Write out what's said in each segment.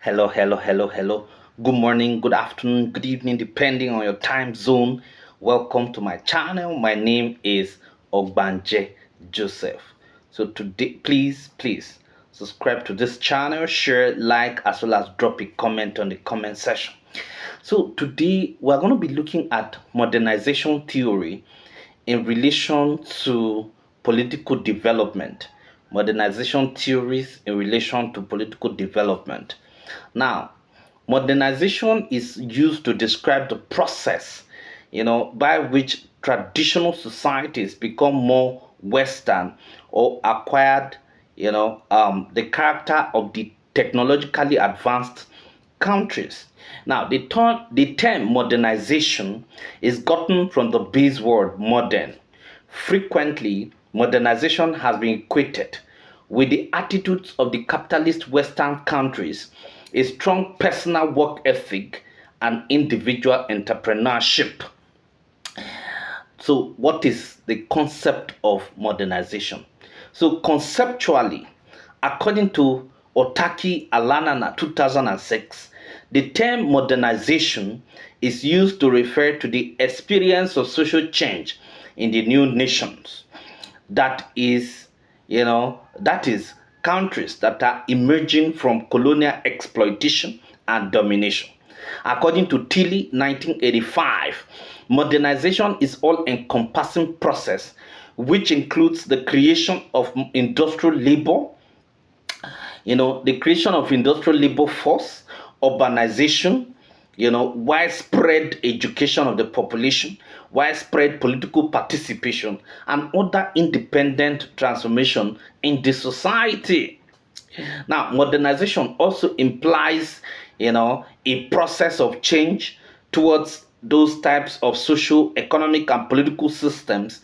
Hello, hello, hello, hello. Good morning, good afternoon, good evening, depending on your time zone. Welcome to my channel. My name is Ogbanje Joseph. So today, please subscribe to this channel, share, like, as well as drop a comment on the comment section. So today we're going to be looking at modernization theory in relation to political development. Modernization theories in relation to political development. Now, modernization is used to describe the process, by which traditional societies become more Western or acquired, the character of the technologically advanced countries. Now, the term modernization is gotten from the base word modern. Frequently, modernization has been equated with the attitudes of the capitalist Western countries, a strong personal work ethic, and individual entrepreneurship. So, what is the concept of modernization? So, conceptually, according to Otaki Alanana 2006, the term modernization is used to refer to the experience of social change in the new nations. That is countries that are emerging from colonial exploitation and domination. According to Tilly 1985, modernization is all-encompassing process which includes the creation of industrial labor, the creation of industrial labor force, urbanization, widespread education of the population, widespread political participation, and other independent transformation in the society. Now, modernization also implies, a process of change towards those types of social, economic, and political systems,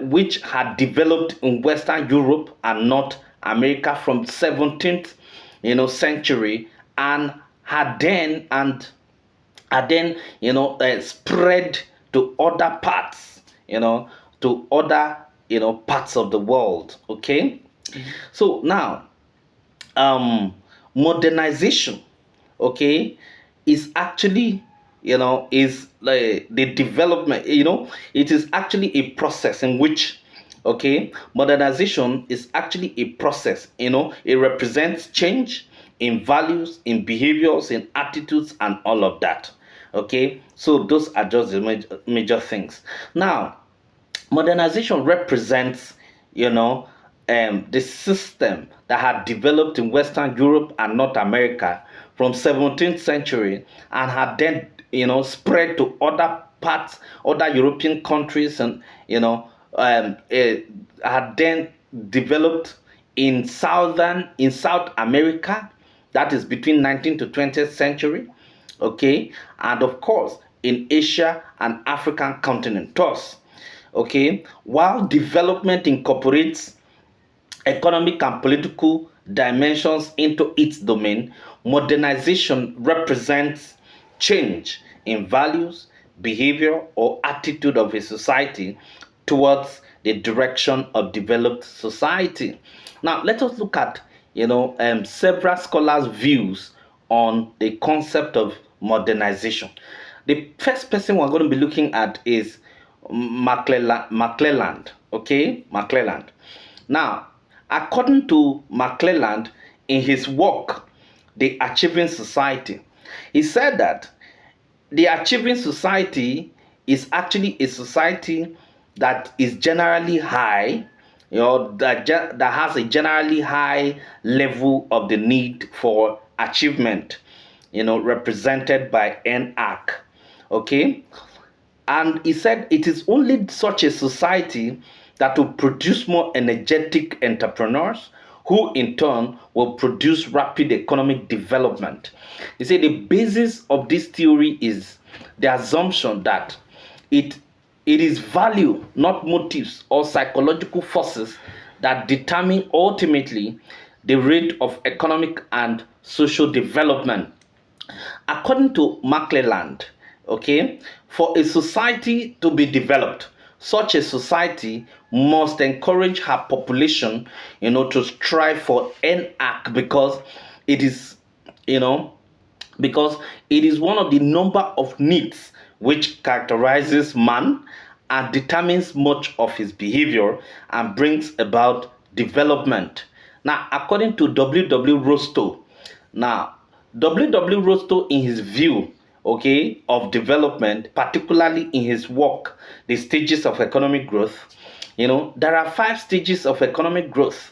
which had developed in Western Europe and North America from 17th, century, and had then spread to other parts, to other parts of the world. Okay, so now, modernization, okay, is actually, is like the development, it is actually a process in which, okay, modernization is actually a process, it represents change in values, in behaviors, in attitudes, and all of that. Okay, so those are just the major things. Now, modernization represents, the system that had developed in Western Europe and North America from 17th century and had then, spread to other parts, other European countries, and had then developed in South America, that is between 19th to 20th century, okay, and of course in Asia and African continent. Thus, okay, while development incorporates economic and political dimensions into its domain, modernization represents change in values, behavior, or attitude of a society towards the direction of developed society. Now, let us look at, several scholars' views on the concept of modernization. The first person we're going to be looking at is McClelland. Okay, McClelland. Now, according to McClelland, in his work, The Achieving Society, he said that the achieving society is actually a society that is generally high, that has a generally high level of the need for achievement, represented by NAC. Okay, and he said it is only such a society that will produce more energetic entrepreneurs who in turn will produce rapid economic development. He said the basis of this theory is the assumption that it it is value, not motives or psychological forces, that determine ultimately the rate of economic and social development. According to McClelland, okay, for a society to be developed, such a society must encourage her population, to strive for NAC, because it is you know, because it is one of the number of needs which characterizes man and determines much of his behavior and brings about development. Now, according to W. Rostow, now W. Rostow, in his view, okay, of development, particularly in his work, The Stages of Economic Growth, there are 5 stages of economic growth.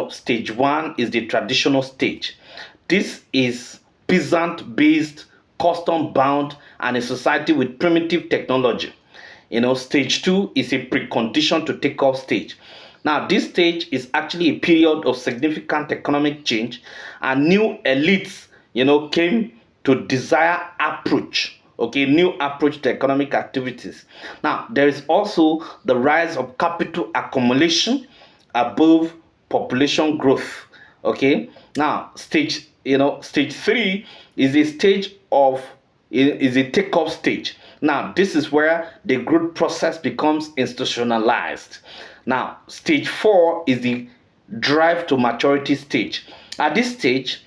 Stage one is the traditional stage. This is peasant based, custom bound, and a society with primitive technology. Stage two is a precondition to take off stage. Now, this stage is actually a period of significant economic change, and new elites, came to desire approach. Okay, new approach to economic activities. Now, there is also the rise of capital accumulation above population growth. Okay, now stage three is a stage of is a take-off stage. Now, this is where the growth process becomes institutionalized. Now, stage four is the drive to maturity stage. At this stage,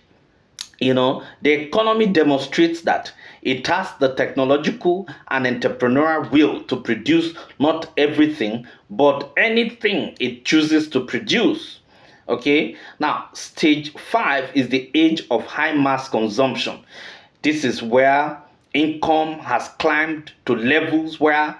the economy demonstrates that it has the technological and entrepreneurial will to produce not everything, but anything it chooses to produce. Okay, now stage five is the age of high mass consumption. This is where income has climbed to levels where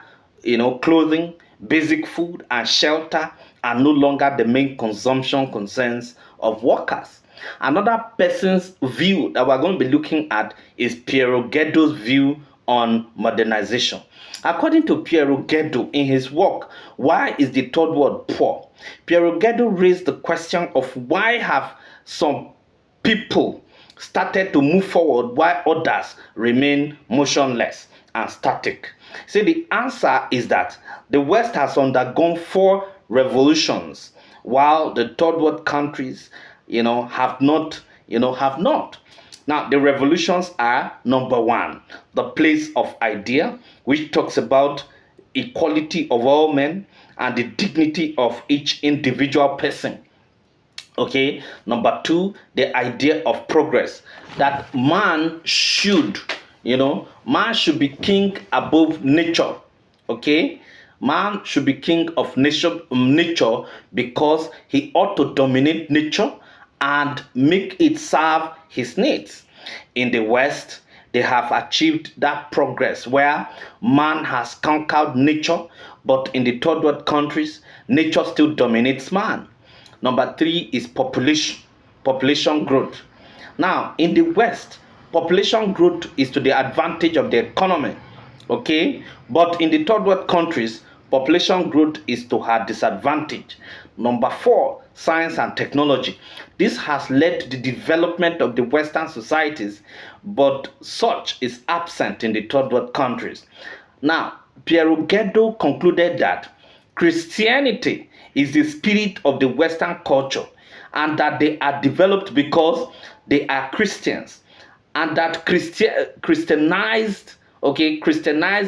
clothing, basic food, and shelter are no longer the main consumption concerns of workers. Another person's view that we're going to be looking at is Piero Geddo's view on modernization. According to Piero Geddo, in his work, Why is the Third World Poor? Piero Geddo raised the question of why have some people started to move forward while others remain motionless and static. See, the answer is that the West has undergone 4 revolutions, while the third world countries, have not. Now, the revolutions are: number one, the place of idea, which talks about equality of all men and the dignity of each individual person. Okay, number two, the idea of progress, that man should be king above nature. Okay, man should be king of nature because he ought to dominate nature and make it serve his needs. In the West, they have achieved that progress where man has conquered nature, but in the third world countries, nature still dominates man. Number three is population growth. Now, in the West, population growth is to the advantage of the economy, okay? But in the third world countries, population growth is to her disadvantage. Number four, science and technology. This has led to the development of the Western societies, but such is absent in the third world countries. Now, Piero Geddo concluded that Christianity is the spirit of the Western culture, and that they are developed because they are Christians, and that Christianized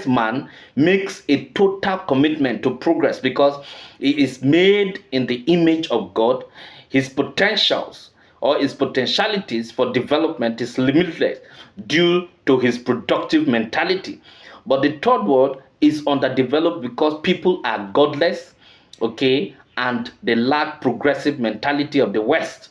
man makes a total commitment to progress because he is made in the image of God. His potentials or his potentialities for development is limitless due to his productive mentality. But the third world is underdeveloped because people are godless, okay, and they lack progressive mentality of the West.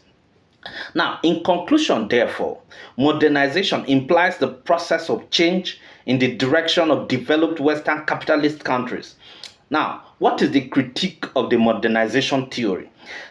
Now, in conclusion, therefore, modernization implies the process of change in the direction of developed Western capitalist countries. Now, what is the critique of the modernization theory?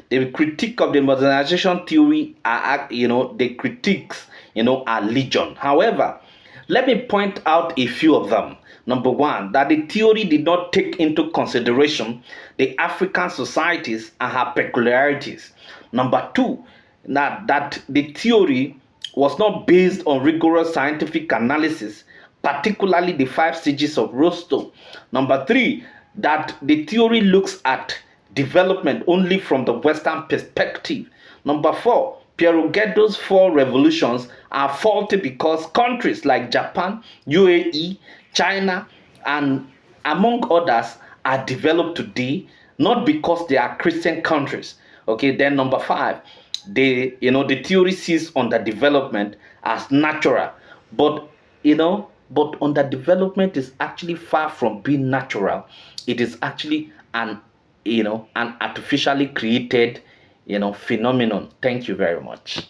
The critique of the modernization theory the critiques, are legion. However, let me point out a few of them. Number one, that the theory did not take into consideration the African societies and her peculiarities. Number two, that the theory was not based on rigorous scientific analysis, particularly the 5 stages of Rostow. Number three, that the theory looks at development only from the Western perspective. Number four, Piero Geddo's 4 revolutions are faulty because countries like Japan, UAE, China, and among others are developed today not because they are Christian countries. Okay, then number five, The theory sees underdevelopment as natural, but underdevelopment is actually far from being natural. It is actually an artificially created phenomenon. Thank you very much.